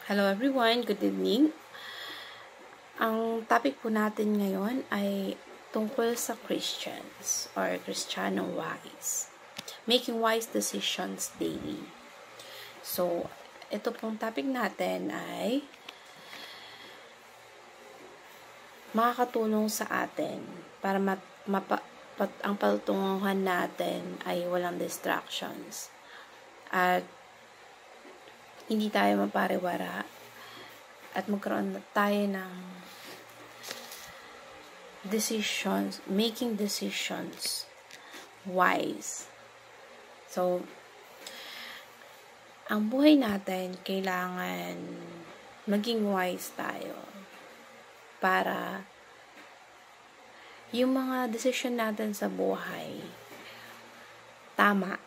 Hello everyone, good evening. Ang topic po natin ngayon ay tungkol sa Christians or Kristiyano wise. Making wise decisions daily. So, ito pong topic natin ay makakatulong sa atin para ang patutunguhan natin ay walang distractions. At hindi tayo mapariwara at magkaroon tayo ng decisions, making decisions wise. So, ang buhay natin, kailangan maging wise tayo para yung mga decision natin sa buhay tama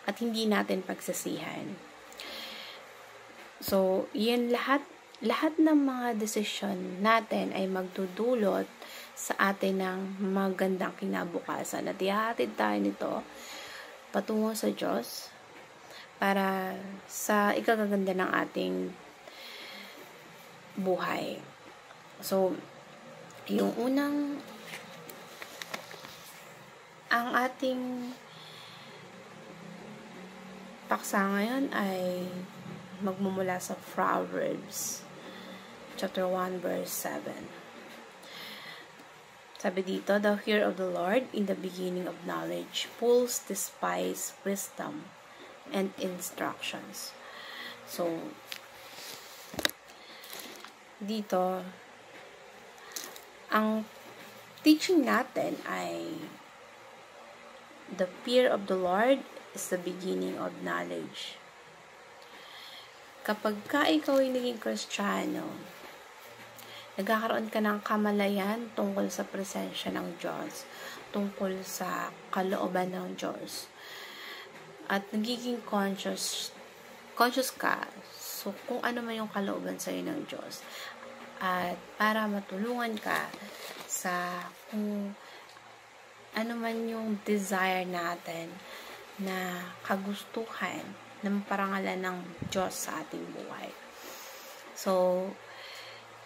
at hindi natin pagsasihan. So, yan lahat ng mga desisyon natin ay magdudulot sa atin ng magandang kinabukasan. At ihahatid tayo nito patungo sa Diyos para sa ikagaganda ng ating buhay. So, yung ang ating paksa ngayon ay magmumula sa Proverbs chapter 1 verse 7. Sabi dito, the fear of the Lord in the beginning of knowledge, fools despise wisdom and instructions. So, dito, ang teaching natin ay the fear of the Lord is the beginning of knowledge. Kapag ikaw ay naging Kristiyano, nagkakaroon ka ng kamalayan tungkol sa presensya ng Diyos, tungkol sa kalooban ng Diyos. At nagiging conscious ka, so kung ano man yung kalooban sa'yo ng Diyos. At para matulungan ka sa kung ano man yung desire natin na kagustuhan ng parangalan ng Diyos sa ating buhay. So,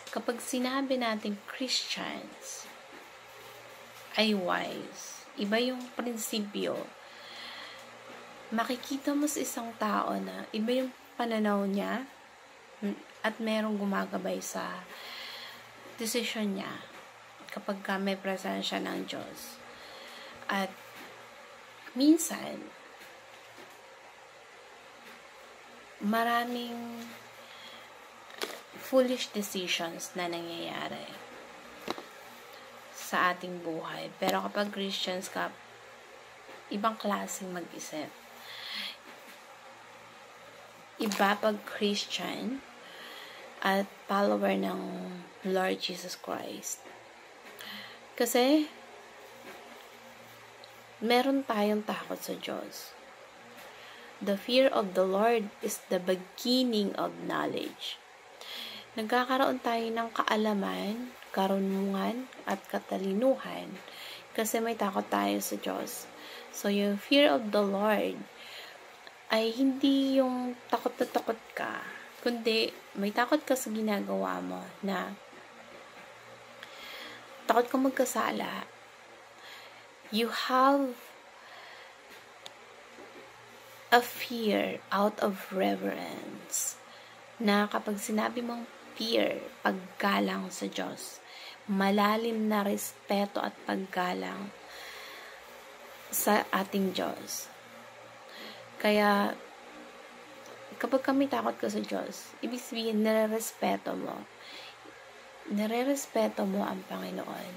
kapag sinabi natin Christians ay wise, iba yung prinsipyo. Makikita mo sa isang tao na iba yung pananaw niya at merong gumagabay sa decision niya kapag may presensya ng Diyos. At minsan, maraming foolish decisions na nangyayari sa ating buhay. Pero kapag Christians ka, ibang klaseng mag-isip. Iba pag Christian at follower ng Lord Jesus Christ. Kasi, meron tayong takot sa Diyos. The fear of the Lord is the beginning of knowledge. Nagkakaroon tayo ng kaalaman, karunungan, at katalinuhan kasi may takot tayo sa Diyos. So, yung fear of the Lord ay hindi yung takot na takot ka, kundi may takot ka sa ginagawa mo na takot ka magkasala. You have a fear out of reverence na kapag sinabi mong fear, paggalang sa Diyos, malalim na respeto at paggalang sa ating Diyos. Kaya kapag kami takot ka sa Diyos, ibig sabihin nire-respeto mo ang Panginoon.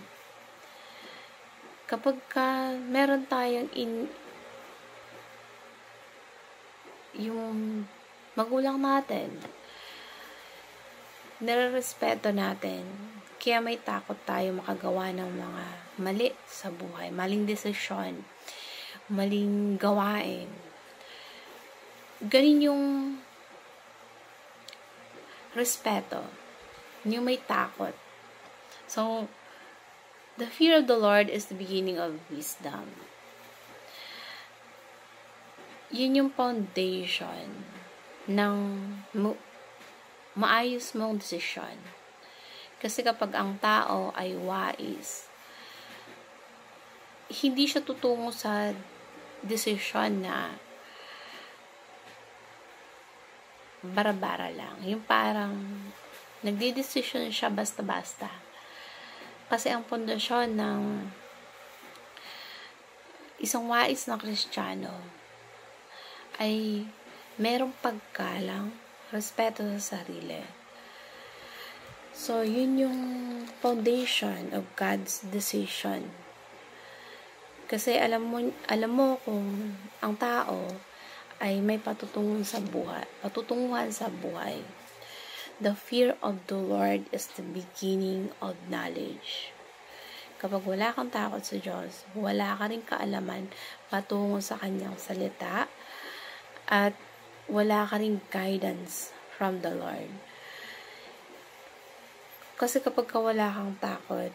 Kapag meron tayong yung magulang natin, nire-respeto natin, kaya may takot tayo makagawa ng mga mali sa buhay, maling desisyon, maling gawain. Ganun yung respeto, yung may takot. So, the fear of the Lord is the beginning of wisdom. Yun yung foundation ng maayos mong desisyon. Kasi kapag ang tao ay wais, hindi siya tutungo sa desisyon na bara-bara lang. Yung parang nagdidesisyon siya basta-basta. Kasi ang pundasyon ng isang wais na Kristiyano ay merong paggalang, respeto sa sarili. So, yun yung foundation of God's decision. Kasi alam mo kung ang tao ay may patutunguhan sa buhay. The fear of the Lord is the beginning of knowledge. Kapag wala kang takot sa Diyos, wala ka rin kaalaman patungo sa Kanyang salita, at wala ka rin guidance from the Lord. Kasi kapag wala kang takot,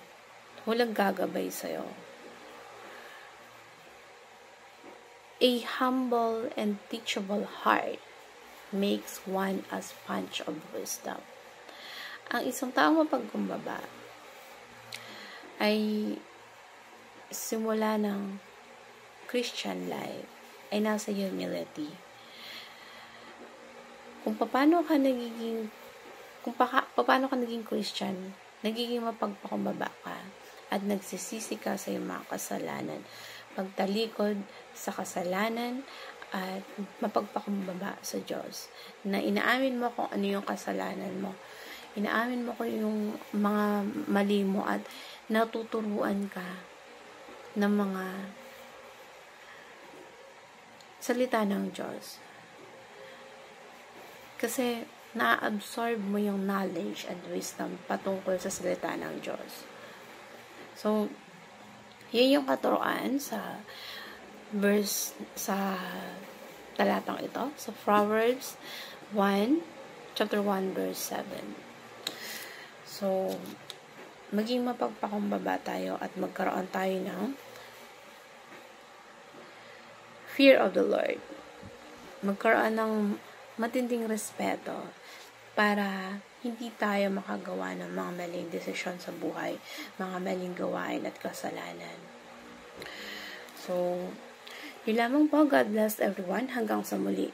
walang gagabay sa'yo. A humble and teachable heart makes one a sponge of wisdom. Ang isang taong mapagkumbaba ay simula ng Christian life ay nasa humility. Kung paano ka naging Christian, nagiging mapagpakumbaba ka at nagsisisi ka sa iyong mga kasalanan, pagtalikod sa kasalanan at mapagpakumbaba sa Diyos, na inaamin mo kung ano yung kasalanan mo, inaamin mo kung yung mga mali mo, at natuturuan ka ng mga salita ng Diyos. Kasi na-absorb mo yung knowledge and wisdom patungkol sa salita ng Diyos. So, yun yung katuroan sa talatang ito, sa Proverbs chapter 1, verse 7. So, maging mapagpakumbaba tayo at magkaroon tayo ng fear of the Lord. Magkaroon ng matinding respeto para hindi tayo makagawa ng mga maling desisyon sa buhay, mga maling gawain at kasalanan. So, yun lamang po. God bless everyone. Hanggang sa muli.